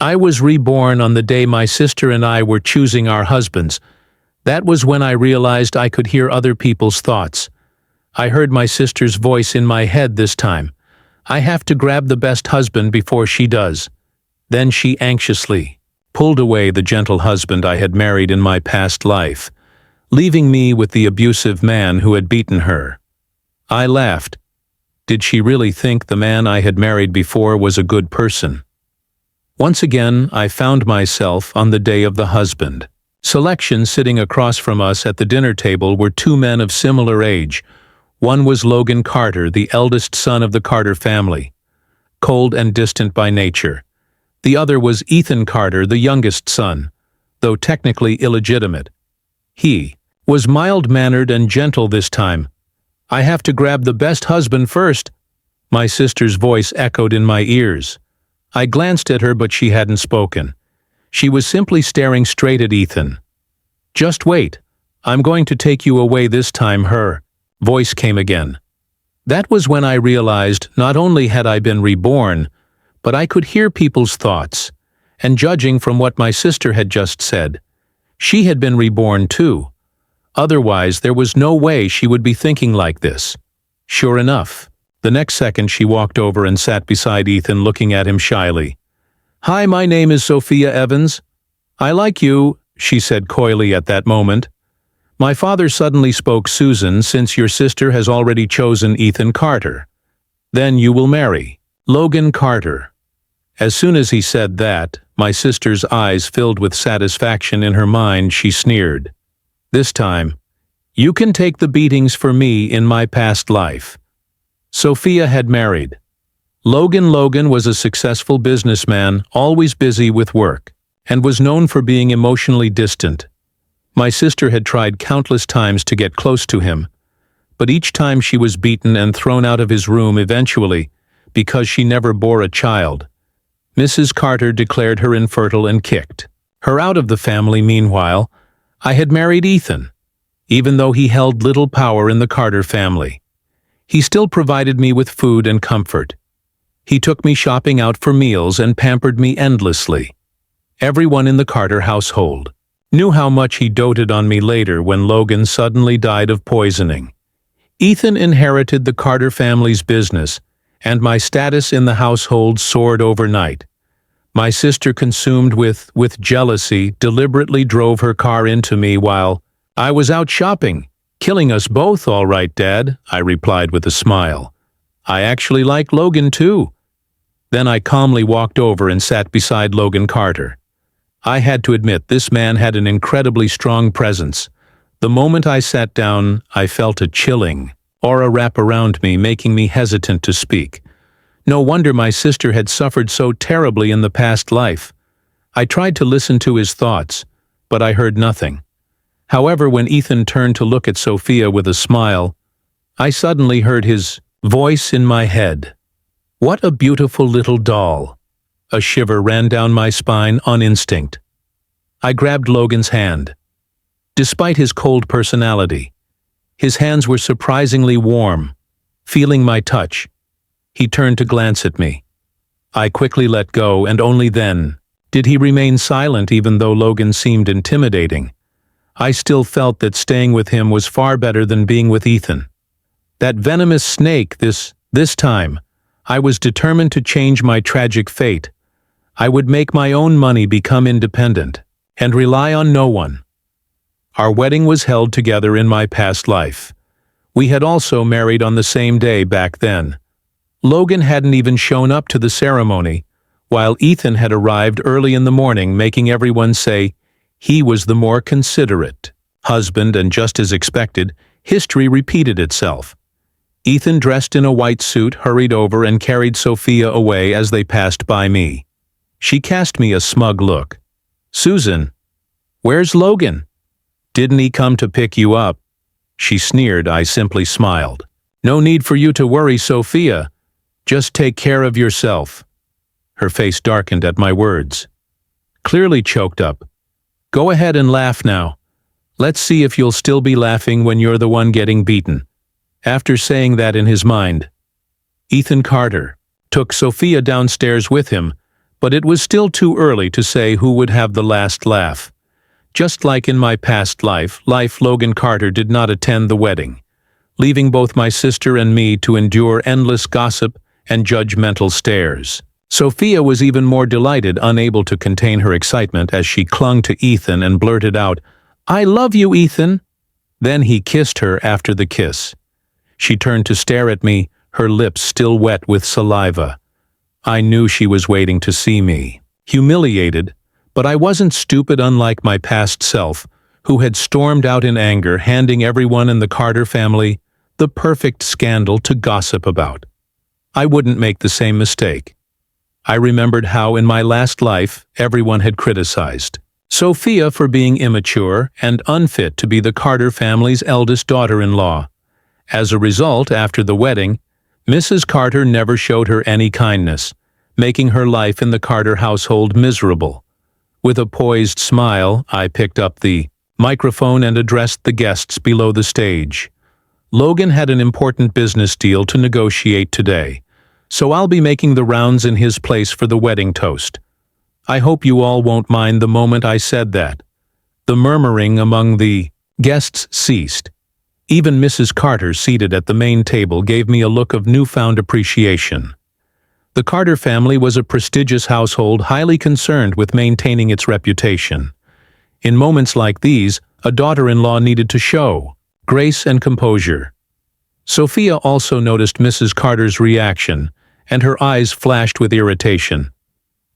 I was reborn on the day my sister and I were choosing our husbands. That was when I realized I could hear other people's thoughts. I heard my sister's voice in my head this time. I have to grab the best husband before she does. Then she anxiously pulled away the gentle husband I had married in my past life, leaving me with the abusive man who had beaten her. I laughed. Did she really think the man I had married before was a good person? Once again, I found myself on the day of the husband selection. Sitting across from us at the dinner table were two men of similar age. One was Logan Carter, the eldest son of the Carter family, cold and distant by nature. The other was Ethan Carter, the youngest son, though technically illegitimate. He was mild-mannered and gentle this time. "I have to grab the best husband first," my sister's voice echoed in my ears. I glanced at her, but she hadn't spoken. She was simply staring straight at Ethan. "Just wait. I'm going to take you away this time," her voice came again. That was when I realized not only had I been reborn, but I could hear people's thoughts, and judging from what my sister had just said, she had been reborn too. Otherwise, there was no way she would be thinking like this. Sure enough, the next second she walked over and sat beside Ethan, looking at him shyly. "Hi, my name is Sophia Evans. I like you," she said coyly at that moment. "My father suddenly spoke, Susan, since your sister has already chosen Ethan Carter. Then you will marry Logan Carter." As soon as he said that, my sister's eyes filled with satisfaction. In her mind, she sneered. This time, "You can take the beatings for me in my past life." Sophia had married Logan. Logan was a successful businessman, always busy with work, and was known for being emotionally distant. My sister had tried countless times to get close to him, but each time she was beaten and thrown out of his room eventually, because she never bore a child. Mrs. Carter declared her infertile and kicked her out of the family. Meanwhile, I had married Ethan. Even though he held little power in the Carter family, he still provided me with food and comfort. He took me shopping out for meals and pampered me endlessly. Everyone in the Carter household knew how much he doted on me. Later, when Logan suddenly died of poisoning, Ethan inherited the Carter family's business, and my status in the household soared overnight. My sister, consumed with jealousy, deliberately drove her car into me while I was out shopping. "Killing us both, all right, Dad," I replied with a smile. "I actually like Logan too." Then I calmly walked over and sat beside Logan Carter. I had to admit, this man had an incredibly strong presence. The moment I sat down, I felt a chilling aura wrap around me, making me hesitant to speak. No wonder my sister had suffered so terribly in the past life. I tried to listen to his thoughts, but I heard nothing. However, when Ethan turned to look at Sophia with a smile, I suddenly heard his voice in my head. "What a beautiful little doll." A shiver ran down my spine on instinct. I grabbed Logan's hand. Despite his cold personality, his hands were surprisingly warm. Feeling my touch, he turned to glance at me. I quickly let go, and only then did he remain silent. Even though Logan seemed intimidating, I still felt that staying with him was far better than being with Ethan. That venomous snake. This time, I was determined to change my tragic fate. I would make my own money, become independent, and rely on no one. Our wedding was held together in my past life. We had also married on the same day back then. Logan hadn't even shown up to the ceremony, while Ethan had arrived early in the morning, making everyone say he was the more considerate husband, and just as expected, history repeated itself. Ethan, dressed in a white suit, hurried over and carried Sophia away. As they passed by me, she cast me a smug look. "Susan, where's Logan? Didn't he come to pick you up?" she sneered. I simply smiled. "No need for you to worry, Sophia. Just take care of yourself." Her face darkened at my words. Clearly choked up. "Go ahead and laugh now. Let's see if you'll still be laughing when you're the one getting beaten." After saying that in his mind, Ethan Carter took Sophia downstairs with him, But it was still too early to say who would have the last laugh. Just like in my past life, Logan Carter did not attend the wedding, leaving both my sister and me to endure endless gossip and judgmental stares. Sophia was even more delighted, unable to contain her excitement as she clung to Ethan and blurted out, "I love you, Ethan." Then he kissed her after the kiss. She turned to stare at me, her lips still wet with saliva. I knew she was waiting to see me. Humiliated, but I wasn't stupid unlike my past self, who had stormed out in anger, handing everyone in the Carter family the perfect scandal to gossip about. I wouldn't make the same mistake. I remembered how in my last life everyone had criticized Sophia for being immature and unfit to be the Carter family's eldest daughter-in-law. As a result, after the wedding, Mrs. Carter never showed her any kindness, making her life in the Carter household miserable. With a poised smile, I picked up the microphone and addressed the guests below the stage. Logan had an important business deal to negotiate today, so I'll be making the rounds in his place for the wedding toast. I hope you all won't mind the moment I said that. The murmuring among the guests ceased. Even Mrs. Carter, seated at the main table, gave me a look of newfound appreciation. The Carter family was a prestigious household, highly concerned with maintaining its reputation. In moments like these, a daughter-in-law needed to show grace and composure. Sophia also noticed Mrs. Carter's reaction, and her eyes flashed with irritation.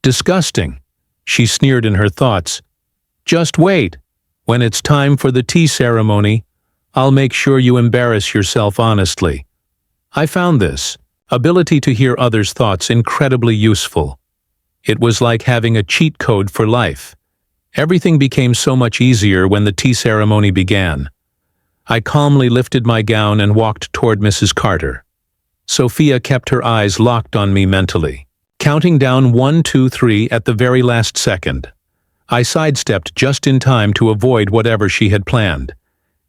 "Disgusting," she sneered in her thoughts. "Just wait. When it's time for the tea ceremony, I'll make sure you embarrass yourself honestly." I found this ability to hear others' thoughts incredibly useful. It was like having a cheat code for life. Everything became so much easier when the tea ceremony began. I calmly lifted my gown and walked toward Mrs. Carter. Sophia kept her eyes locked on me mentally, counting down 1, 2, 3 at the very last second. I sidestepped just in time to avoid whatever she had planned.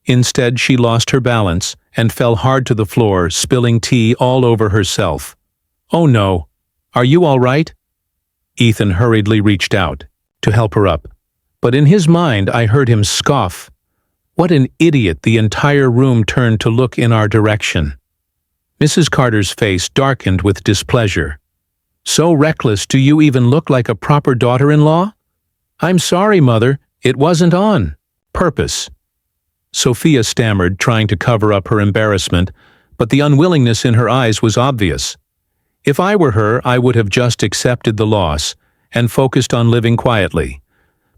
Instead, she lost her balance and fell hard to the floor, spilling tea all over herself. "Oh no, are you all right?" Ethan hurriedly reached out to help her up, but in his mind I heard him scoff. What an idiot! The entire room turned to look in our direction. Mrs. Carter's face darkened with displeasure. "So reckless, do you even look like a proper daughter-in-law?" "I'm sorry, Mother, it wasn't on purpose." Sophia stammered, trying to cover up her embarrassment, but the unwillingness in her eyes was obvious. If I were her, I would have just accepted the loss and focused on living quietly.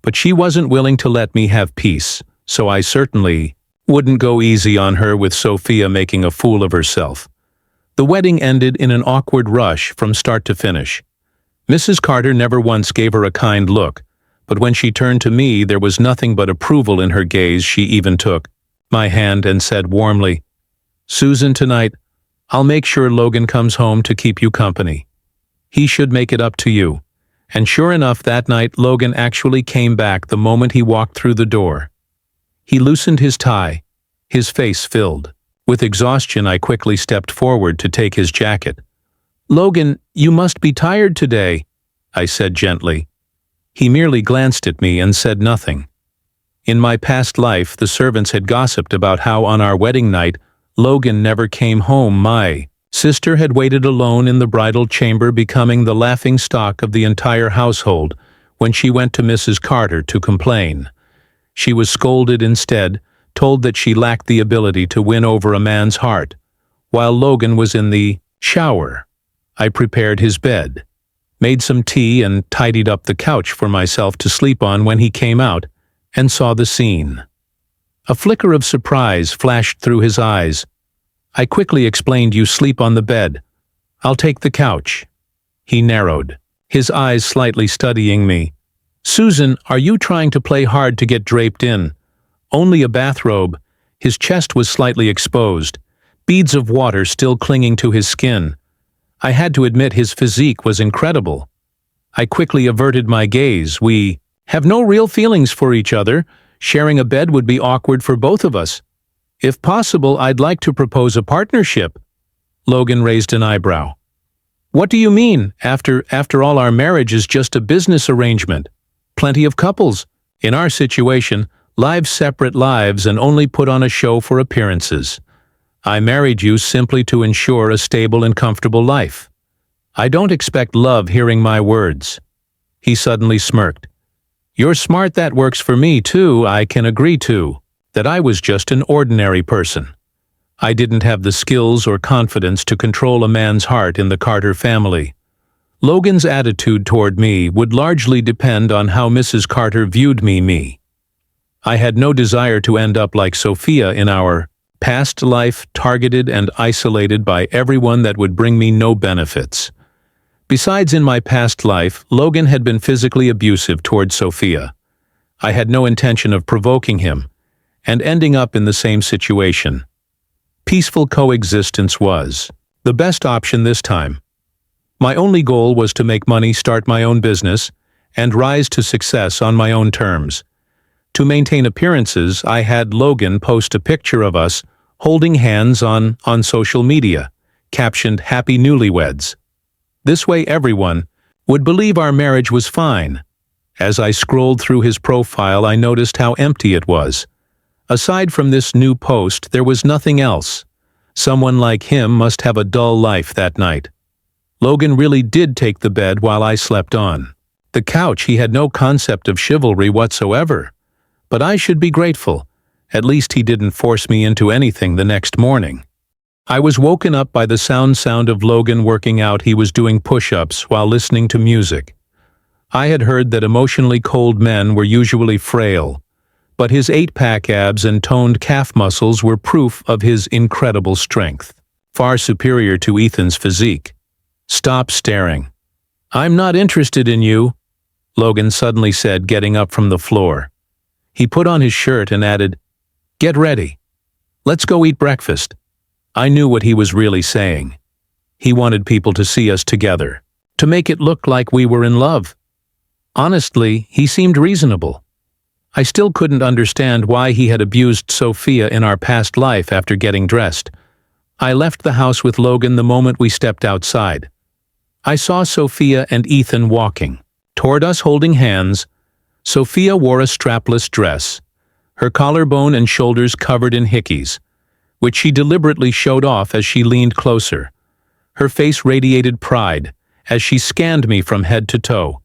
But she wasn't willing to let me have peace, so I certainly wouldn't go easy on her with Sophia making a fool of herself. The wedding ended in an awkward rush from start to finish. Mrs. Carter never once gave her a kind look, but when she turned to me, there was nothing but approval in her gaze. She even took my hand and said warmly, "Susan, tonight, I'll make sure Logan comes home to keep you company. He should make it up to you." And sure enough, that night, Logan actually came back the moment he walked through the door. He loosened his tie, his face filled. With exhaustion, I quickly stepped forward to take his jacket. "Logan, you must be tired today," I said gently. He merely glanced at me and said nothing. In my past life, the servants had gossiped about how on our wedding night, Logan never came home. My sister had waited alone in the bridal chamber, becoming the laughingstock of the entire household when she went to Mrs. Carter to complain. She was scolded instead, told that she lacked the ability to win over a man's heart. While Logan was in the shower, I prepared his bed, made some tea, and tidied up the couch for myself to sleep on when he came out and saw the scene. A flicker of surprise flashed through his eyes. I quickly explained, "You sleep on the bed. I'll take the couch." He narrowed, his eyes slightly studying me. "Susan, are you trying to play hard to get draped in?" Only a bathrobe. His chest was slightly exposed, beads of water still clinging to his skin. I had to admit his physique was incredible. I quickly averted my gaze. "We have no real feelings for each other. Sharing a bed would be awkward for both of us. If possible, I'd like to propose a partnership." Logan raised an eyebrow. What do you mean? After all, our marriage is just a business arrangement. Plenty of couples, in our situation, live separate lives and only put on a show for appearances. I married you simply to ensure a stable and comfortable life. I don't expect love hearing my words." He suddenly smirked. "You're smart. That works for me, too. I can agree to that I was just an ordinary person. I didn't have the skills or confidence to control a man's heart in the Carter family. Logan's attitude toward me would largely depend on how Mrs. Carter viewed me. I had no desire to end up like Sophia in our past life, targeted and isolated by everyone that would bring me no benefits. Besides, in my past life, Logan had been physically abusive toward Sophia. I had no intention of provoking him and ending up in the same situation. Peaceful coexistence was the best option this time. My only goal was to make money, start my own business, and rise to success on my own terms. To maintain appearances, I had Logan post a picture of us holding hands on social media, captioned "Happy Newlyweds." This way everyone would believe our marriage was fine. As I scrolled through his profile, I noticed how empty it was. Aside from this new post, there was nothing else. Someone like him must have a dull life that night. Logan really did take the bed while I slept on the couch. He had no concept of chivalry whatsoever. But I should be grateful. At least he didn't force me into anything the next morning. I was woken up by the sound of Logan working out. He was doing push-ups while listening to music. I had heard that emotionally cold men were usually frail, but his 8-pack abs and toned calf muscles were proof of his incredible strength, far superior to Ethan's physique. "Stop staring. I'm not interested in you," Logan suddenly said, getting up from the floor. He put on his shirt and added, "Get ready. Let's go eat breakfast." I knew what he was really saying. He wanted people to see us together, to make it look like we were in love. Honestly, he seemed reasonable. I still couldn't understand why he had abused Sophia in our past life. After getting dressed, I left the house with Logan. The moment we stepped outside, I saw Sophia and Ethan walking toward us holding hands. Sophia wore a strapless dress, her collarbone and shoulders covered in hickeys, which she deliberately showed off as she leaned closer. Her face radiated pride as she scanned me from head to toe.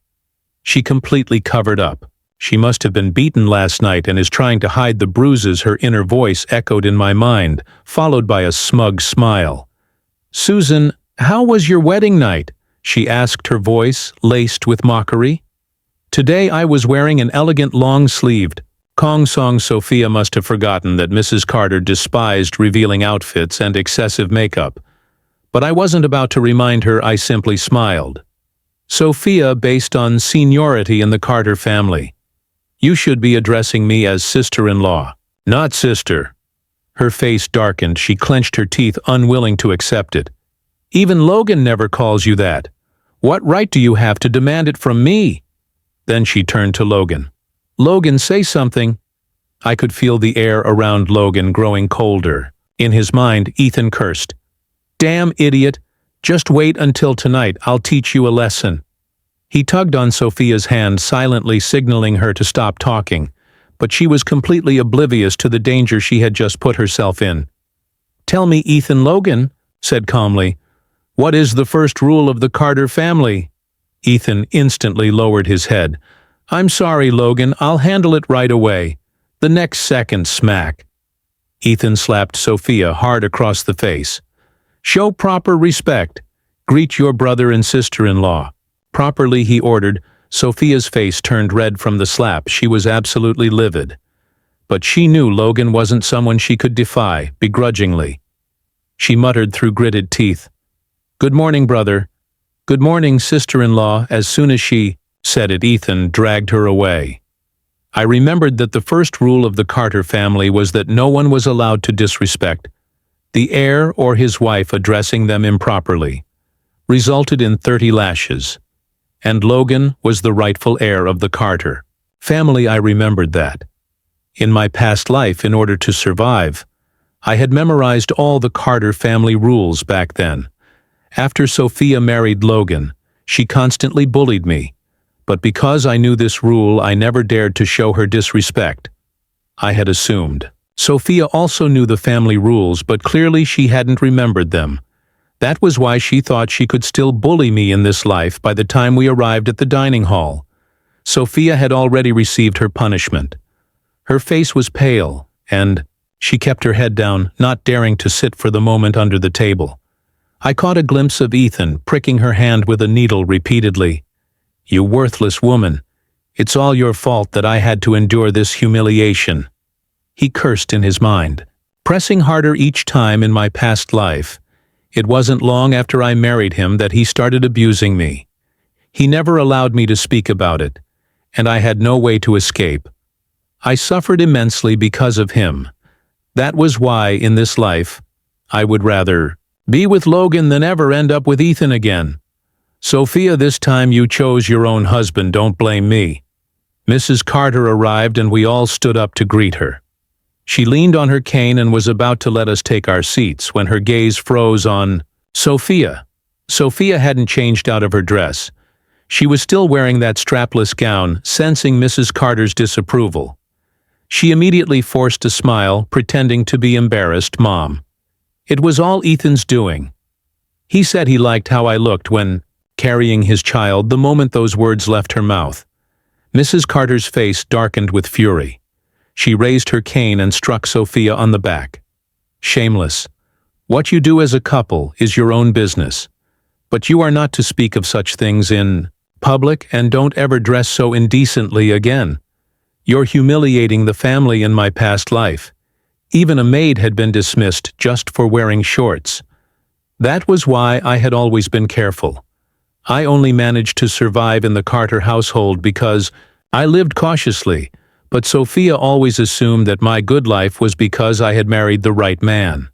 She completely covered up. She must have been beaten last night and is trying to hide the bruises. Her inner voice echoed in my mind, followed by a smug smile. "Susan, how was your wedding night?" she asked, her voice laced with mockery. Today I was wearing an elegant long-sleeved Kong Song. Sophia must have forgotten that Mrs. Carter despised revealing outfits and excessive makeup. But I wasn't about to remind her. I simply smiled. "Sophia, based on seniority in the Carter family, you should be addressing me as sister-in-law, not sister." Her face darkened. She clenched her teeth, unwilling to accept it. "Even Logan never calls you that. What right do you have to demand it from me?" Then she turned to Logan. "Logan, say something." I could feel the air around Logan growing colder. In his mind, Ethan cursed. "Damn idiot. Just wait until tonight. I'll teach you a lesson." He tugged on Sophia's hand, silently signaling her to stop talking, but she was completely oblivious to the danger she had just put herself in. "Tell me, Ethan." Logan said calmly, "What is the first rule of the Carter family?" Ethan instantly lowered his head. "I'm sorry, Logan. I'll handle it right away." The next second, smack. Ethan slapped Sophia hard across the face. "Show proper respect. Greet your brother and sister-in-law properly," he ordered. Sophia's face turned red from the slap. She was absolutely livid. But she knew Logan wasn't someone she could defy begrudgingly. She muttered through gritted teeth, "Good morning, brother." "Good morning, sister-in-law." As soon as she said it, Ethan dragged her away. I remembered that the first rule of the Carter family was that no one was allowed to disrespect the heir or his wife. Addressing them improperly resulted in 30 lashes. And Logan was the rightful heir of the Carter family. I remembered that. In my past life, in order to survive, I had memorized all the Carter family rules back then. After Sophia married Logan, she constantly bullied me, but because I knew this rule, I never dared to show her disrespect. I had assumed. Sophia also knew the family rules, but clearly she hadn't remembered them. That was why she thought she could still bully me in this life by the time we arrived at the dining hall. Sophia had already received her punishment. Her face was pale, and she kept her head down, not daring to sit for the moment under the table. I caught a glimpse of Ethan pricking her hand with a needle repeatedly. "You worthless woman. It's all your fault that I had to endure this humiliation." He cursed in his mind, pressing harder each time in my past life. It wasn't long after I married him that he started abusing me. He never allowed me to speak about it, and I had no way to escape. I suffered immensely because of him. That was why, in this life, I would rather be with Logan than ever end up with Ethan again. "Sophia, this time you chose your own husband, don't blame me." Mrs. Carter arrived and we all stood up to greet her. She leaned on her cane and was about to let us take our seats when her gaze froze on Sophia. Sophia hadn't changed out of her dress. She was still wearing that strapless gown, sensing Mrs. Carter's disapproval. She immediately forced a smile, pretending to be embarrassed. "Mom, it was all Ethan's doing. He said he liked how I looked when carrying his child," the moment those words left her mouth. Mrs. Carter's face darkened with fury. She raised her cane and struck Sophia on the back. "Shameless. What you do as a couple is your own business. But you are not to speak of such things in public, and don't ever dress so indecently again. You're humiliating the family in my past life. Even a maid had been dismissed just for wearing shorts. That was why I had always been careful. I only managed to survive in the Carter household because I lived cautiously, but Sophia always assumed that my good life was because I had married the right man.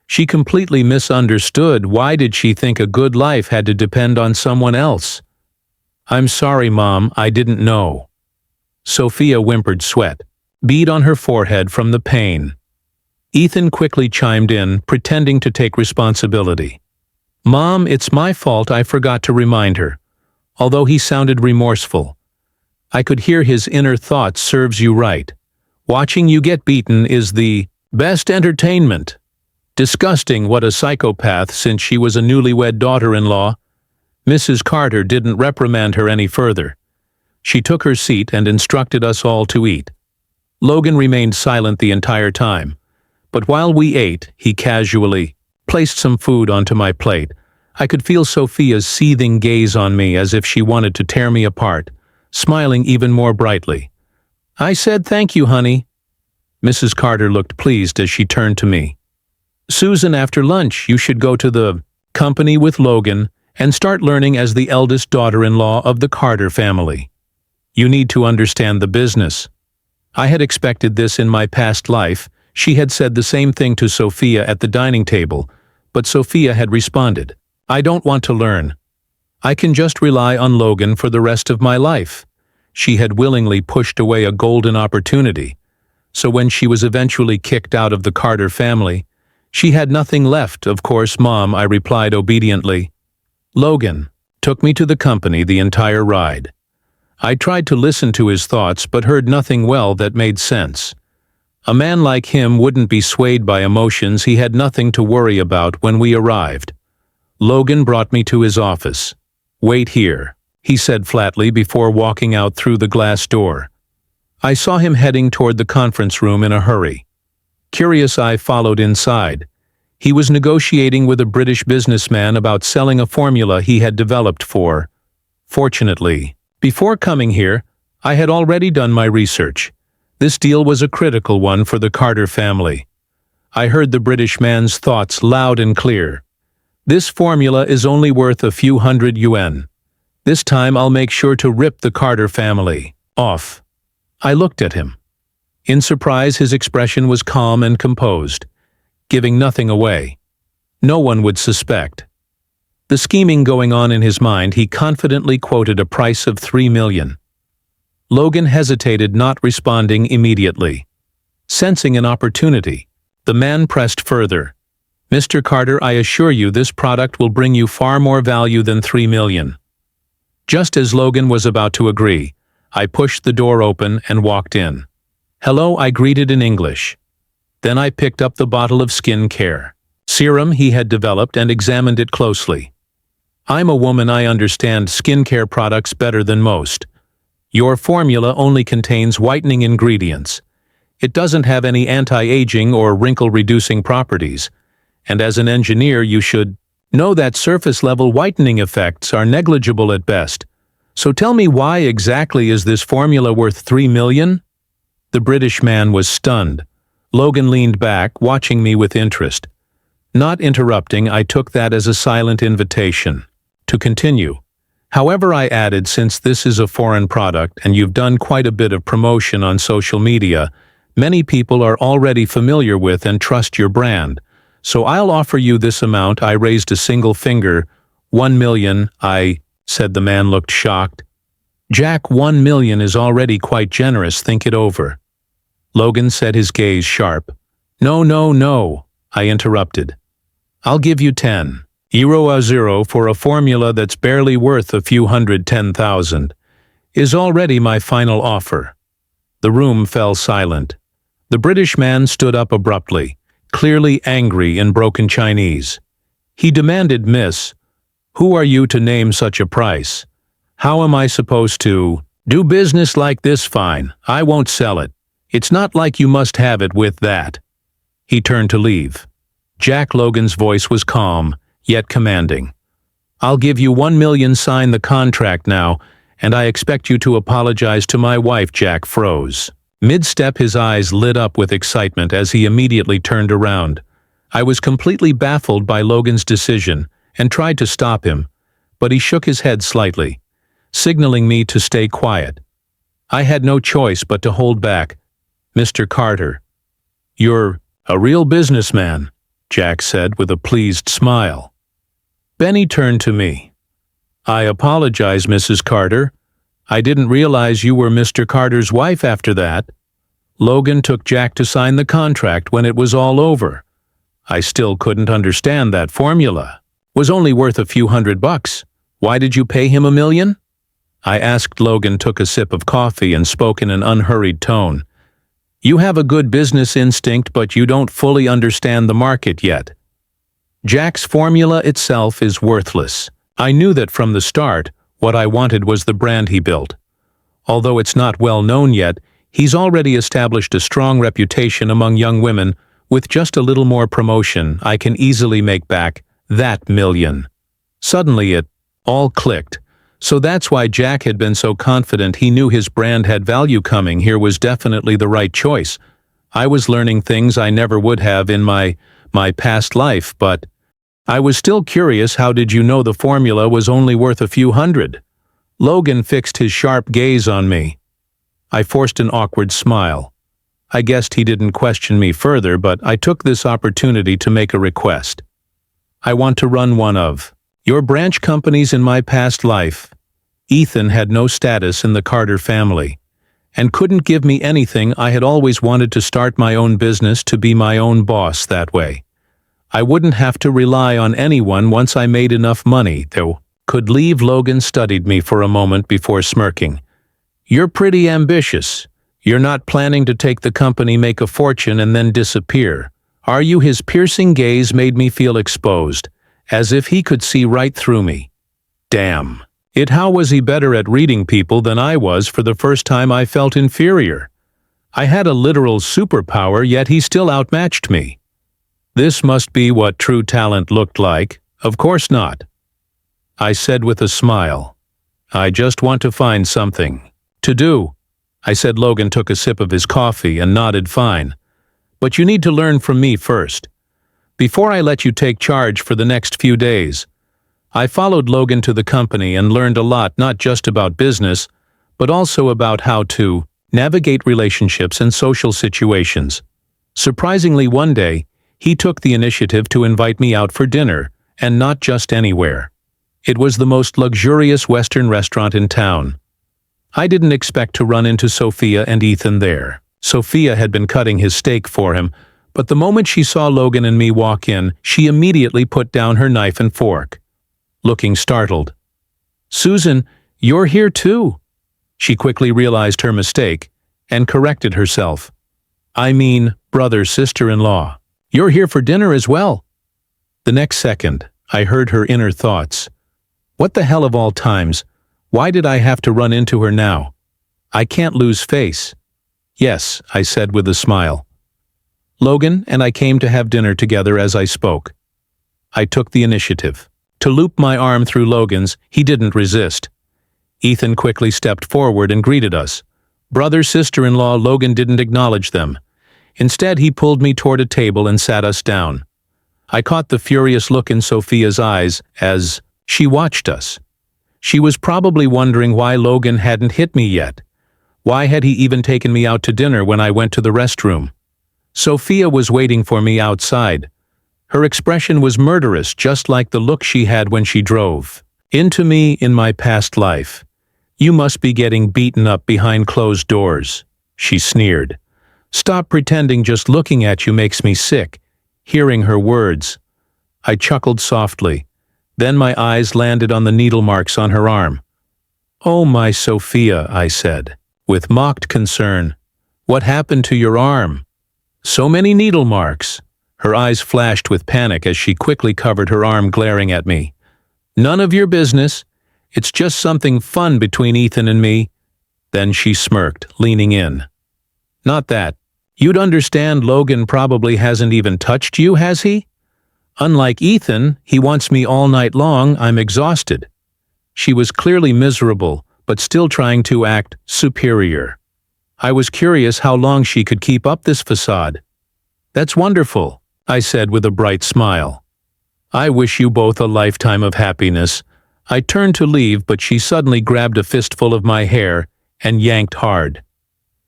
She completely misunderstood. Why did she think a good life had to depend on someone else? "I'm sorry, Mom, I didn't know." Sophia whimpered, sweat bead on her forehead from the pain. Ethan quickly chimed in, pretending to take responsibility. "Mom, it's my fault, I forgot to remind her." Although he sounded remorseful, I could hear his inner thoughts. "Serves you right. Watching you get beaten is the best entertainment." Disgusting, what a psychopath, since she was a newlywed daughter-in-law. Mrs. Carter didn't reprimand her any further. She took her seat and instructed us all to eat. Logan remained silent the entire time, but while we ate, he casually placed some food onto my plate. I could feel Sophia's seething gaze on me as if she wanted to tear me apart, smiling even more brightly. "I said thank you, honey." Mrs. Carter looked pleased as she turned to me. "Susan, after lunch, you should go to the company with Logan and start learning as the eldest daughter-in-law of the Carter family. You need to understand the business." I had expected this in my past life. She had said the same thing to Sophia at the dining table, but Sophia had responded, "I don't want to learn. I can just rely on Logan for the rest of my life." She had willingly pushed away a golden opportunity. So when she was eventually kicked out of the Carter family, she had nothing left. "Of course, Mom," I replied obediently. Logan took me to the company the entire ride. I tried to listen to his thoughts, but heard nothing well that made sense. A man like him wouldn't be swayed by emotions. He had nothing to worry about when we arrived. Logan brought me to his office. "Wait here," he said flatly before walking out through the glass door. I saw him heading toward the conference room in a hurry. Curious, I followed inside. He was negotiating with a British businessman about selling a formula he had developed for. Fortunately, before coming here, I had already done my research. This deal was a critical one for the Carter family. I heard the British man's thoughts loud and clear. "This formula is only worth a few $100. This time I'll make sure to rip the Carter family off." I looked at him. In surprise, his expression was calm and composed, giving nothing away. No one would suspect. The scheming going on in his mind, he confidently quoted a price of $3 million. Logan hesitated, not responding immediately. Sensing an opportunity, the man pressed further. Mr. Carter, I assure you this product will bring you far more value than 3 million. Just as Logan was about to agree, I pushed the door open and walked in. Hello, I greeted in English. Then I picked up the bottle of skin care serum he had developed and examined it closely. I'm a woman, I understand skincare products better than most. Your formula only contains whitening ingredients. It doesn't have any anti-aging or wrinkle-reducing properties. And as an engineer, you should know that surface-level whitening effects are negligible at best. So tell me, why exactly is this formula worth 3 million? The British man was stunned. Logan leaned back, watching me with interest. Not interrupting, I took that as a silent invitation to continue. However, I added, since this is a foreign product and you've done quite a bit of promotion on social media, many people are already familiar with and trust your brand. So I'll offer you this amount. I raised a single finger. 1 million, I said. The man looked shocked. Jack, 1 million is already quite generous. Think it over. Logan said, his gaze sharp. No, I interrupted. I'll give you 10 euro for a formula that's barely worth a few 110,000. Is already my final offer. The room fell silent. The British man stood up abruptly, clearly angry in broken Chinese. He demanded, Miss, who are you to name such a price? How am I supposed to do business like this? Fine, I won't sell it. It's not like you must have it with that. He turned to leave. Jack, Logan's voice was calm, yet commanding. I'll give you 1 million, sign the contract now, and I expect you to apologize to my wife. Jack froze. Mid-step, his eyes lit up with excitement as he immediately turned around. I was completely baffled by Logan's decision and tried to stop him, but he shook his head slightly, signaling me to stay quiet. I had no choice but to hold back. Mr. Carter, you're a real businessman, Jack said with a pleased smile. Benny turned to me. I apologize, Mrs. Carter. I didn't realize you were Mr. Carter's wife. After that, Logan took Jack to sign the contract. When it was all over, I still couldn't understand. That formula was only worth a few $100. Why did you pay him 1 million? I asked. Logan took a sip of coffee and spoke in an unhurried tone. You have a good business instinct, but you don't fully understand the market yet. Jack's formula itself is worthless. I knew that from the start. What I wanted was the brand he built. Although it's not well known yet, he's already established a strong reputation among young women. With just a little more promotion, I can easily make back that million. Suddenly it all clicked. So that's why Jack had been so confident. He knew his brand had value. Coming here was definitely the right choice. I was learning things I never would have in my past life, but I was still curious. How did you know the formula was only worth a few hundred? Logan fixed his sharp gaze on me. I forced an awkward smile. I guessed he didn't question me further, but I took this opportunity to make a request. I want to run one of your branch companies in my past life. Ethan had no status in the Carter family and couldn't give me anything. I had always wanted to start my own business, to be my own boss. That way, I wouldn't have to rely on anyone once I made enough money, though. Could leave. Logan studied me for a moment before smirking. You're pretty ambitious. You're not planning to take the company, make a fortune, and then disappear, are you? His piercing gaze made me feel exposed, as if he could see right through me. Damn it, how was he better at reading people than I was? For the first time I felt inferior. I had a literal superpower, yet he still outmatched me. This must be what true talent looked like. Of course not, I said with a smile. I just want to find something to do, I said. Logan took a sip of his coffee and nodded. Fine, but you need to learn from me first, before I let you take charge for the next few days. I followed Logan to the company and learned a lot, not just about business, but also about how to navigate relationships and social situations. Surprisingly, one day, he took the initiative to invite me out for dinner, and not just anywhere. It was the most luxurious Western restaurant in town. I didn't expect to run into Sophia and Ethan there. Sophia had been cutting his steak for him, But the moment she saw Logan and me walk in, she immediately put down her knife and fork, looking startled. "Susan, you're here too." She quickly realized her mistake and corrected herself. "I mean, brother, sister-in-law. You're here for dinner as well." The next second, I heard her inner thoughts. What the hell of all times? Why did I have to run into her now? I can't lose face. "Yes," I said with a smile. Logan and I came to have dinner together as I spoke. I took the initiative. To loop my arm through Logan's, he didn't resist. Ethan quickly stepped forward and greeted us. Brother, sister-in-law, Logan didn't acknowledge them. Instead, he pulled me toward a table and sat us down. I caught the furious look in Sophia's eyes as she watched us. She was probably wondering why Logan hadn't hit me yet. Why had he even taken me out to dinner when I went to the restroom? Sophia was waiting for me outside. Her expression was murderous, just like the look she had when she drove into me in my past life. "You must be getting beaten up behind closed doors," she sneered. "Stop pretending, just looking at you makes me sick." Hearing her words, I chuckled softly. Then my eyes landed on the needle marks on her arm. "Oh, my Sophia," I said, with mocked concern. "What happened to your arm? So many needle marks." Her eyes flashed with panic as she quickly covered her arm, glaring at me. "None of your business. It's just something fun between Ethan and me." Then she smirked, leaning in. "Not that. You'd understand Logan probably hasn't even touched you, has he? Unlike Ethan, he wants me all night long. I'm exhausted." She was clearly miserable, but still trying to act superior. I was curious how long she could keep up this facade. "That's wonderful," I said with a bright smile. "I wish you both a lifetime of happiness." I turned to leave, but she suddenly grabbed a fistful of my hair and yanked hard.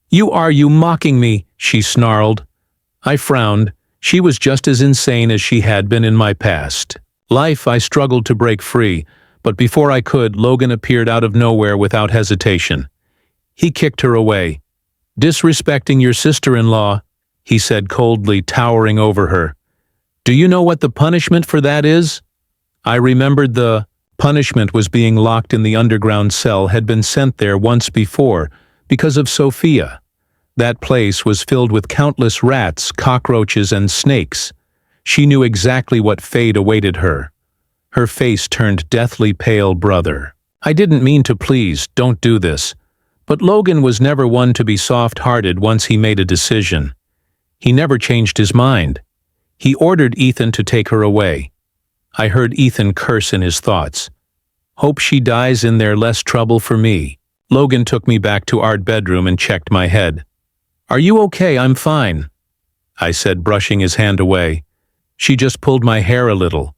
You mocking me?" she snarled. I frowned. She was just as insane as she had been in my past life. I struggled to break free, but before I could, Logan appeared out of nowhere without hesitation. He kicked her away. "Disrespecting your sister-in-law," he said coldly, towering over her. "Do you know what the punishment for that is?" I remembered the punishment was being locked in the underground cell. Had been sent there once before because of Sophia. That place was filled with countless rats, cockroaches, and snakes. She knew exactly what fate awaited her. Her face turned deathly pale. "Brother, I didn't mean to, please, don't do this." But Logan was never one to be soft-hearted once he made a decision. He never changed his mind. He ordered Ethan to take her away. I heard Ethan curse in his thoughts. "Hope she dies in there, less trouble for me." Logan took me back to our bedroom and checked my head. "Are you okay?" "I'm fine," I said, brushing his hand away. She just pulled my hair a little.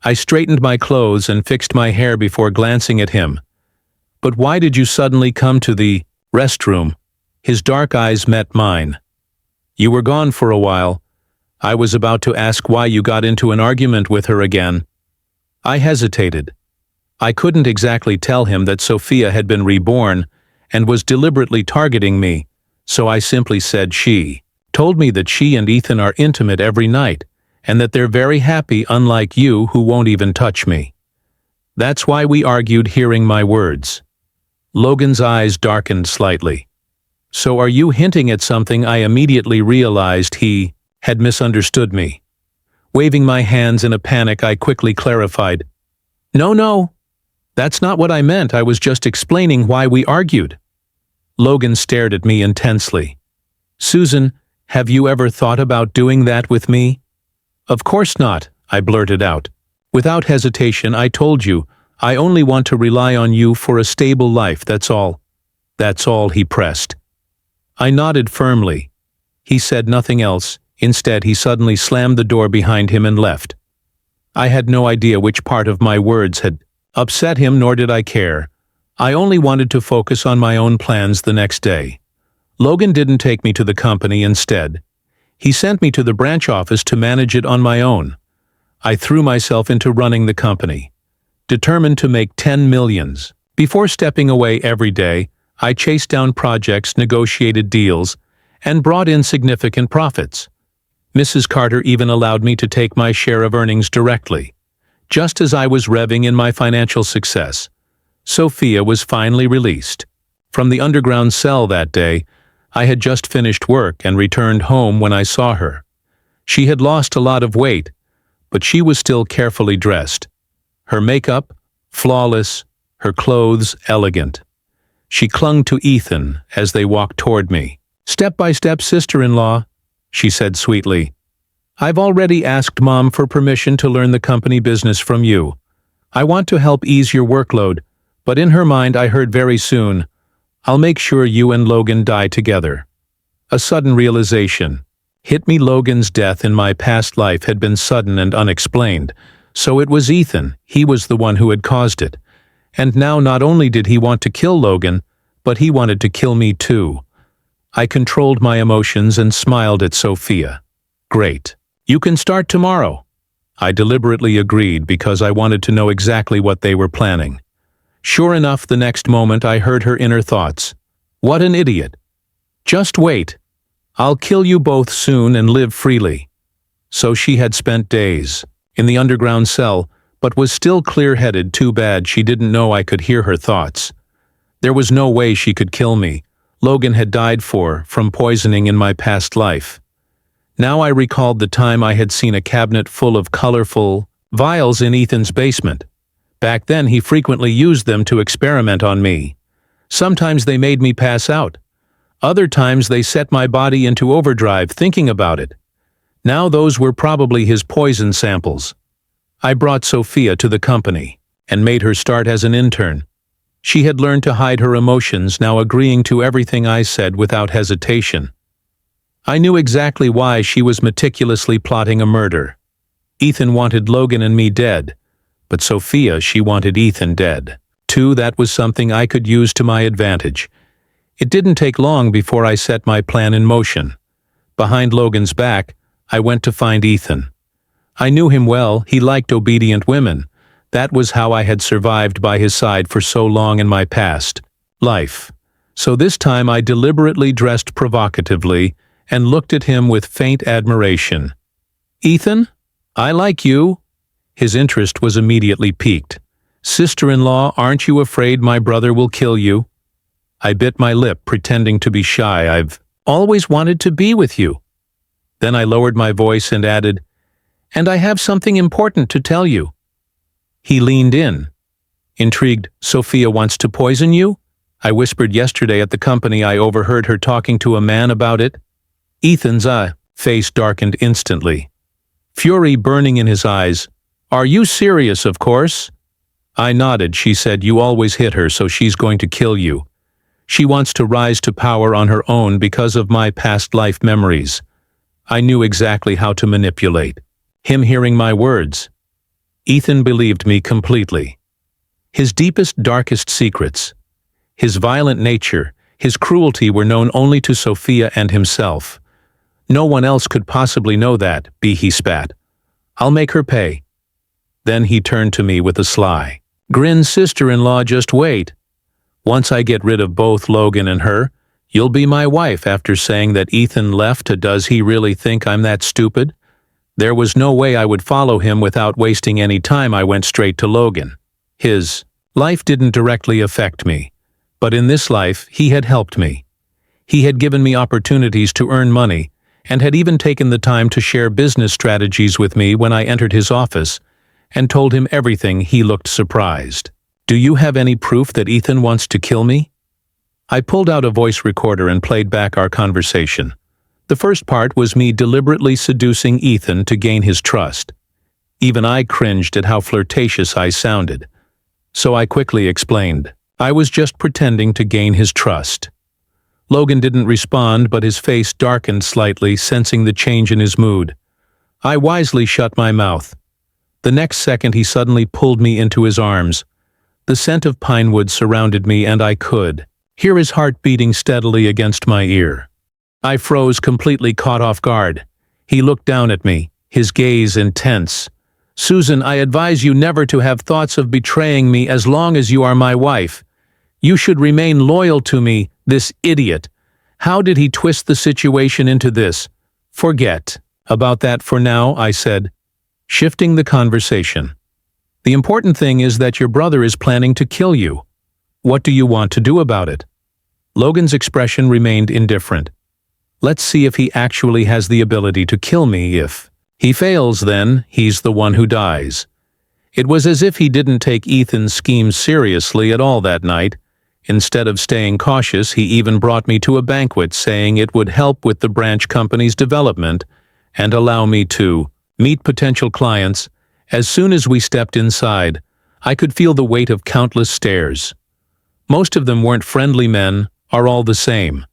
I straightened my clothes and fixed my hair before glancing at him. "But why did you suddenly come to the restroom?" His dark eyes met mine. "You were gone for a while." I was about to ask why you got into an argument with her again. I hesitated. I couldn't exactly tell him that Sophia had been reborn and was deliberately targeting me, so I simply said she told me that she and Ethan are intimate every night, and that they're very happy, unlike you who won't even touch me. That's why we argued. Hearing my words, Logan's eyes darkened slightly. "So are you hinting at something?" I immediately realized he had misunderstood me. Waving my hands in a panic, I quickly clarified. No, that's not what I meant. I was just explaining why we argued." Logan stared at me intensely. "Susan, have you ever thought about doing that with me?" "Of course not," I blurted out. "Without hesitation, I told you, I only want to rely on you for a stable life, that's all." "That's all," he pressed. I nodded firmly. He said nothing else. Instead, he suddenly slammed the door behind him and left. I had no idea which part of my words had upset him, nor did I care. I only wanted to focus on my own plans the next day. Logan didn't take me to the company. Instead, he sent me to the branch office to manage it on my own. I threw myself into running the company, determined to make 10 millions. Before stepping away every day, I chased down projects, negotiated deals, and brought in significant profits. Mrs. Carter even allowed me to take my share of earnings directly. Just as I was revving in my financial success, Sophia was finally released. From the underground cell that day, I had just finished work and returned home when I saw her. She had lost a lot of weight, but she was still carefully dressed. Her makeup, flawless, her clothes elegant. She clung to Ethan as they walked toward me. "Step by step, sister-in-law," she said sweetly. "I've already asked Mom for permission to learn the company business from you. I want to help ease your workload, but in her mind I heard very soon, I'll make sure you and Logan die together." A sudden realization hit me. Logan's death in my past life had been sudden and unexplained, so it was Ethan. He was the one who had caused it. And now not only did he want to kill Logan, but he wanted to kill me too. I controlled my emotions and smiled at Sophia. "Great. You can start tomorrow." I deliberately agreed because I wanted to know exactly what they were planning. Sure enough, the next moment I heard her inner thoughts. "What an idiot. Just wait. I'll kill you both soon and live freely." So she had spent days in the underground cell, but was still clear-headed. Too bad she didn't know I could hear her thoughts. There was no way she could kill me. Logan had died from poisoning in my past life. Now I recalled the time I had seen a cabinet full of colorful vials in Ethan's basement. Back then he frequently used them to experiment on me. Sometimes they made me pass out. Other times they set my body into overdrive thinking about it. Now those were probably his poison samples. I brought Sophia to the company and made her start as an intern. She had learned to hide her emotions, now agreeing to everything I said without hesitation. I knew exactly why she was meticulously plotting a murder. Ethan wanted Logan and me dead, but Sophia, she wanted Ethan dead. Too, that was something I could use to my advantage. It didn't take long before I set my plan in motion. Behind Logan's back, I went to find Ethan. I knew him well. He liked obedient women. That was how I had survived by his side for so long in my past life. So this time I deliberately dressed provocatively and looked at him with faint admiration. "Ethan, I like you." His interest was immediately piqued. "Sister-in-law, aren't you afraid my brother will kill you?" I bit my lip, pretending to be shy. "I've always wanted to be with you." Then I lowered my voice and added, "And I have something important to tell you." He leaned in. Intrigued, "Sophia wants to poison you?" I whispered. "Yesterday at the company I overheard her talking to a man about it." Ethan's face darkened instantly, fury burning in his eyes. "Are you serious? Of course." I nodded. "She said you always hit her, so she's going to kill you. She wants to rise to power on her own because of my past life memories." I knew exactly how to manipulate him. Hearing my words, Ethan believed me completely. His deepest, darkest secrets, his violent nature, his cruelty were known only to Sophia and himself. No one else could possibly know that, he spat. "I'll make her pay." Then he turned to me with a sly grin. "Sister-in-law, just wait. Once I get rid of both Logan and her, you'll be my wife." After saying that, Ethan left. Does he really think I'm that stupid? There was no way I would follow him without wasting any time. I went straight to Logan. His life didn't directly affect me, but in this life he had helped me. He had given me opportunities to earn money, and had even taken the time to share business strategies with me. When I entered his office and told him everything, he looked surprised. "Do you have any proof that Ethan wants to kill me?" I pulled out a voice recorder and played back our conversation. The first part was me deliberately seducing Ethan to gain his trust. Even I cringed at how flirtatious I sounded. So I quickly explained. I was just pretending to gain his trust. Logan didn't respond, but his face darkened slightly, sensing the change in his mood. I wisely shut my mouth. The next second he suddenly pulled me into his arms. The scent of pine wood surrounded me, and I could hear his heart beating steadily against my ear. I froze, completely caught off guard. He looked down at me, his gaze intense. "Susan, I advise you never to have thoughts of betraying me as long as you are my wife. You should remain loyal to me." This idiot. How did he twist the situation into this? Forget About that for now, I said, shifting the conversation. The important thing is that your brother is planning to kill you. What do you want to do about it? Logan's expression remained indifferent. Let's see if he actually has the ability to kill me. If he fails, then he's the one who dies. It was as if he didn't take Ethan's schemes seriously at all that night. Instead of staying cautious, he even brought me to a banquet, saying it would help with the branch company's development and allow me to meet potential clients. As soon as we stepped inside, I could feel the weight of countless stares. Most of them weren't friendly men, are all the same.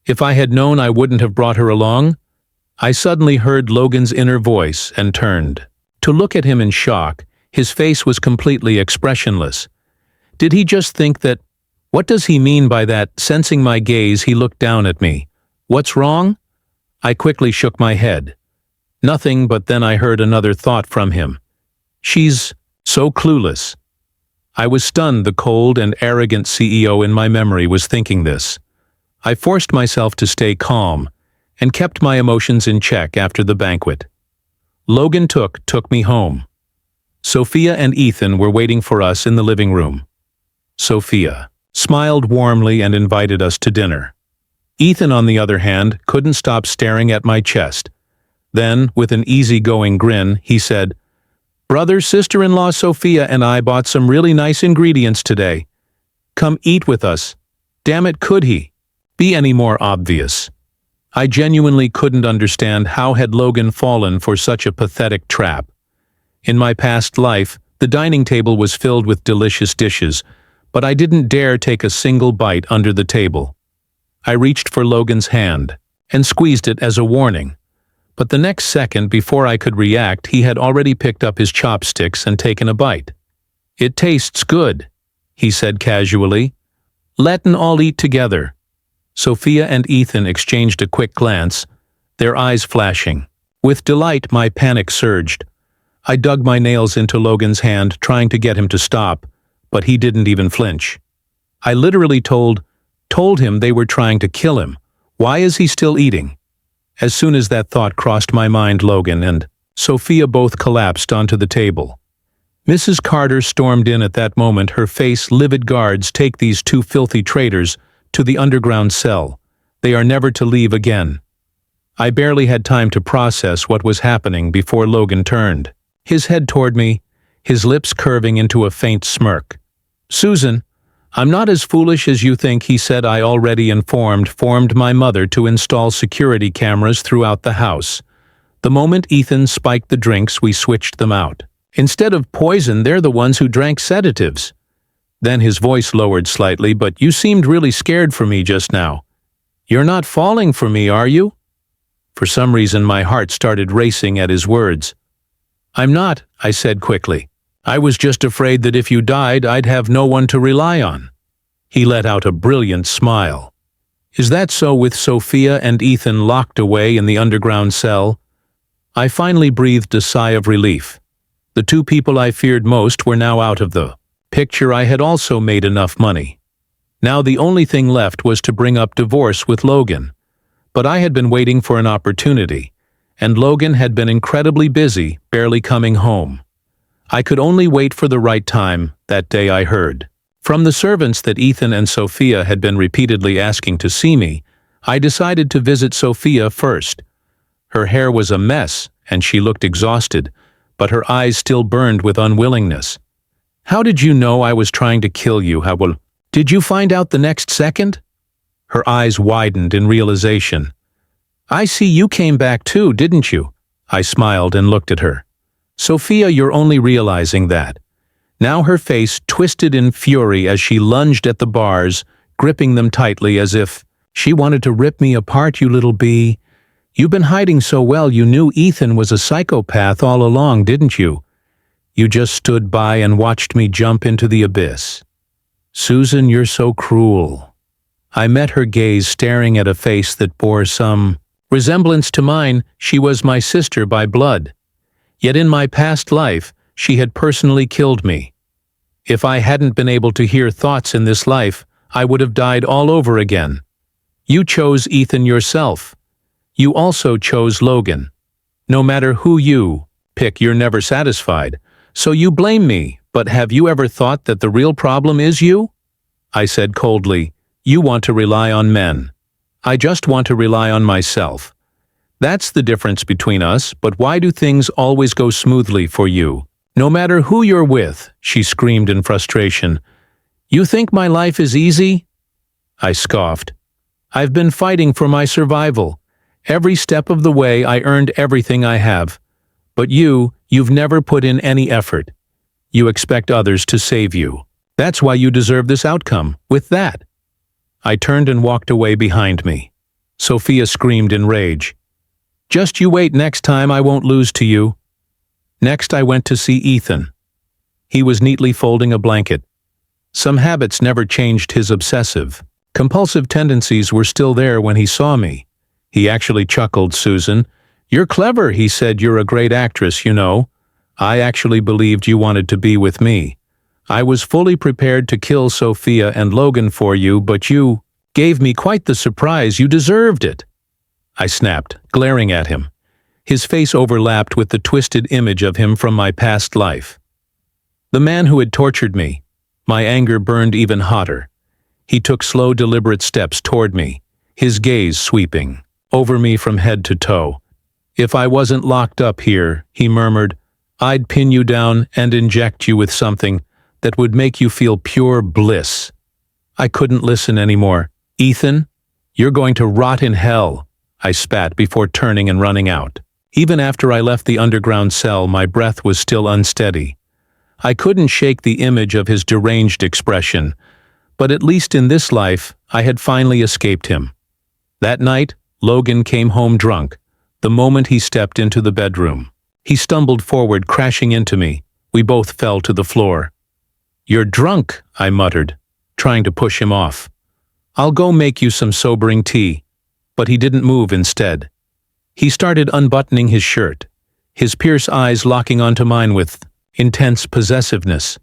If I had known, I wouldn't have brought her along. I suddenly heard Logan's inner voice and turned to look at him in shock. His face was completely expressionless. Did he just think that? What does he mean by that? Sensing my gaze, he looked down at me. What's wrong? I quickly shook my head. Nothing, but then I heard another thought from him. She's so clueless. I was stunned. The cold and arrogant CEO in my memory was thinking this. I forced myself to stay calm and kept my emotions in check after the banquet. Logan took me home. Sophia and Ethan were waiting for us in the living room. Sophia smiled warmly and invited us to dinner. Ethan, on the other hand, couldn't stop staring at my chest. Then, with an easygoing grin, he said, "Brother, sister-in-law Sophia and I bought some really nice ingredients today. Come eat with us." Damn it, could he be any more obvious? I genuinely couldn't understand how had Logan fallen for such a pathetic trap. In my past life, the dining table was filled with delicious dishes, but I didn't dare take a single bite under the table. I reached for Logan's hand and squeezed it as a warning. But the next second, before I could react, he had already picked up his chopsticks and taken a bite. "It tastes good," he said casually. "Let'n all eat together." Sophia and Ethan exchanged a quick glance, their eyes flashing. With delight, my panic surged. I dug my nails into Logan's hand, trying to get him to stop, but he didn't even flinch. I literally told him they were trying to kill him. Why is he still eating? As soon as that thought crossed my mind, Logan and Sophia both collapsed onto the table. Mrs. Carter stormed in at that moment, her face livid. "Guards, take these two filthy traitors to the underground cell. They are never to leave again." I barely had time to process what was happening before Logan turned his head toward me, his lips curving into a faint smirk. "Susan, I'm not as foolish as you think," he said. "I already informed my mother to install security cameras throughout the house. The moment Ethan spiked the drinks, we switched them out. Instead of poison, they're the ones who drank sedatives." Then his voice lowered slightly. "But you seemed really scared for me just now. You're not falling for me, are you?" For some reason, my heart started racing at his words. "I'm not," I said quickly. "I was just afraid that if you died, I'd have no one to rely on." He let out a brilliant smile. "Is that so?" With Sophia and Ethan locked away in the underground cell, I finally breathed a sigh of relief. The two people I feared most were now out of the picture. I had also made enough money. Now the only thing left was to bring up divorce with Logan. But I had been waiting for an opportunity, and Logan had been incredibly busy, barely coming home. I could only wait for the right time. That day I heard from the servants that Ethan and Sophia had been repeatedly asking to see me. I decided to visit Sophia first. Her hair was a mess, and she looked exhausted, but her eyes still burned with unwillingness. "How did you know I was trying to kill you? Did you find out the next second?" Her eyes widened in realization. "I see you came back too, didn't you?" I smiled and looked at her. "Sophia, you're only realizing that." Now her face twisted in fury as she lunged at the bars, gripping them tightly as if she wanted to rip me apart. "You little bee. You've been hiding so well. You knew Ethan was a psychopath all along, didn't you? You just stood by and watched me jump into the abyss. Susan, you're so cruel." I met her gaze, staring at a face that bore some resemblance to mine. She was my sister by blood. Yet in my past life, she had personally killed me. If I hadn't been able to hear thoughts in this life, I would have died all over again. You chose Ethan yourself. You also chose Logan. No matter who you pick, you're never satisfied. So you blame me, but have you ever thought that the real problem is you? I said coldly, you want to rely on men. I just want to rely on myself. That's the difference between us, but why do things always go smoothly for you? No matter who you're with, she screamed in frustration. You think my life is easy? I scoffed. I've been fighting for my survival. Every step of the way I earned everything I have. But you've never put in any effort. You expect others to save you. That's why you deserve this outcome, with that. I turned and walked away behind me. Sophia screamed in rage. Just you wait, next time I won't lose to you. Next I went to see Ethan. He was neatly folding a blanket. Some habits never changed. His obsessive, compulsive tendencies were still there when he saw me. He actually chuckled. Susan, you're clever, he said. You're a great actress, you know. I actually believed you wanted to be with me. I was fully prepared to kill Sophia and Logan for you, but you gave me quite the surprise. You deserved it. I snapped, glaring at him. His face overlapped with the twisted image of him from my past life. The man who had tortured me. My anger burned even hotter. He took slow, deliberate steps toward me, his gaze sweeping over me from head to toe. If I wasn't locked up here, he murmured, I'd pin you down and inject you with something that would make you feel pure bliss. I couldn't listen anymore. Ethan, you're going to rot in hell, I spat before turning and running out. Even after I left the underground cell, my breath was still unsteady. I couldn't shake the image of his deranged expression, but at least in this life, I had finally escaped him. That night, Logan came home drunk, the moment he stepped into the bedroom. He stumbled forward, crashing into me. We both fell to the floor. You're drunk, I muttered, trying to push him off. I'll go make you some sobering tea. But he didn't move. Instead, he started unbuttoning his shirt, his fierce eyes locking onto mine with intense possessiveness.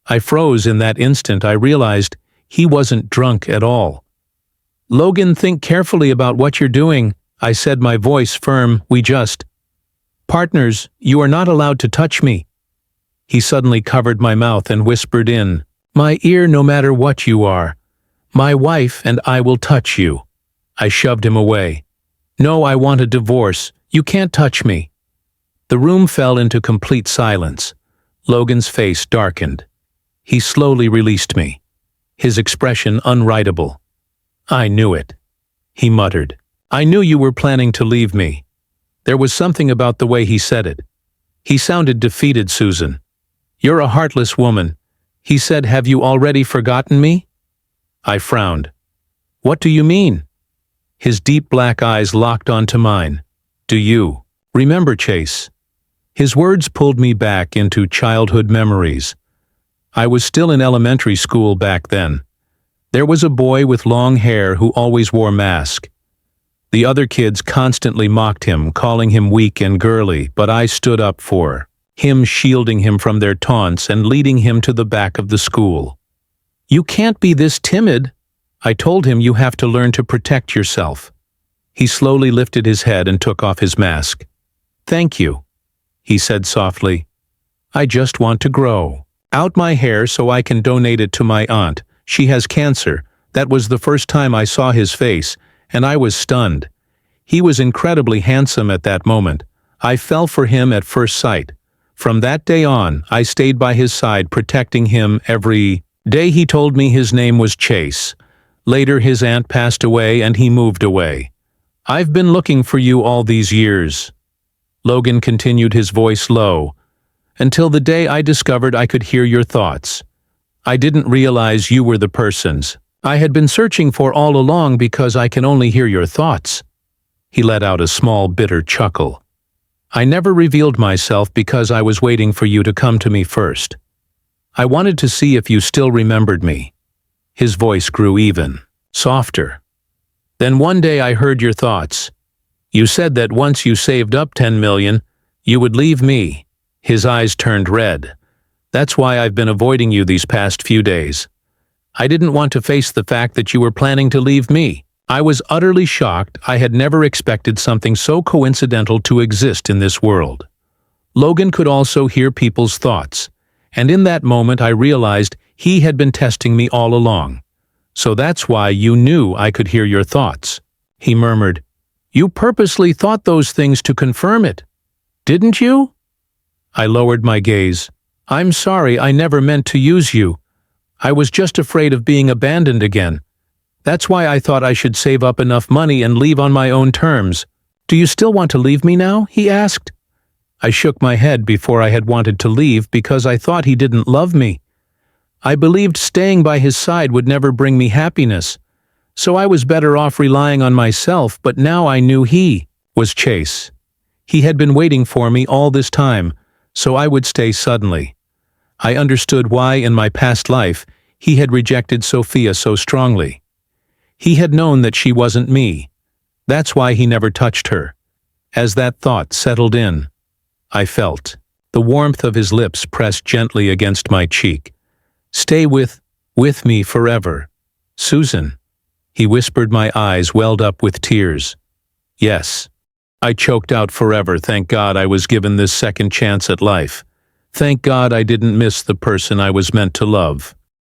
I froze. In that instant, I realized he wasn't drunk at all. Logan, think carefully about what you're doing, I said, my voice firm. We just partners. You are not allowed to touch me. He suddenly covered my mouth and whispered in my ear, no matter what you are, my wife and I will touch you. I shoved him away. No, I want a divorce. You can't touch me. The room fell into complete silence. Logan's face darkened. He slowly released me, his expression unwritable. I knew it, he muttered. I knew you were planning to leave me. There was something about the way he said it. He sounded defeated. Susan, you're a heartless woman, he said. Have you already forgotten me? I frowned. What do you mean? His deep black eyes locked onto mine. Do you remember Chase? His words pulled me back into childhood memories. I was still in elementary school back then. There was a boy with long hair who always wore a mask. The other kids constantly mocked him, calling him weak and girly, but I stood up for him, shielding him from their taunts and leading him to the back of the school. You can't be this timid, I told him. You have to learn to protect yourself. He slowly lifted his head and took off his mask. Thank you, he said softly. I just want to grow out my hair so I can donate it to my aunt. She has cancer. That was the first time I saw his face, and I was stunned. He was incredibly handsome at that moment. I fell for him at first sight. From that day on, I stayed by his side, protecting him every day. He told me his name was Chase. Later, his aunt passed away and he moved away. I've been looking for you all these years. Logan continued, his voice low, until the day I discovered I could hear your thoughts. I didn't realize you were the persons I had been searching for all along, because I can only hear your thoughts. He let out a small, bitter chuckle. I never revealed myself because I was waiting for you to come to me first. I wanted to see if you still remembered me. His voice grew even softer. Then one day I heard your thoughts. You said that once you saved up 10 million, you would leave me. His eyes turned red. That's why I've been avoiding you these past few days. I didn't want to face the fact that you were planning to leave me. I was utterly shocked. I had never expected something so coincidental to exist in this world. Logan could also hear people's thoughts, and in that moment I realized he had been testing me all along. "So that's why you knew I could hear your thoughts," he murmured. "You purposely thought those things to confirm it, didn't you?" I lowered my gaze. "I'm sorry, I never meant to use you. I was just afraid of being abandoned again. That's why I thought I should save up enough money and leave on my own terms." "Do you still want to leave me now?" he asked. I shook my head before I had wanted to leave because I thought he didn't love me. I believed staying by his side would never bring me happiness, so I was better off relying on myself, but now I knew he was Chase. He had been waiting for me all this time, so I would stay suddenly. I understood why in my past life he had rejected Sophia so strongly. He had known that she wasn't me. That's why he never touched her. As that thought settled in, I felt the warmth of his lips pressed gently against my cheek. "Stay with me forever, Susan," he whispered. My eyes welled up with tears. "Yes." I choked out, "Forever. Thank God I was given this second chance at life. Thank God I didn't miss the person I was meant to love."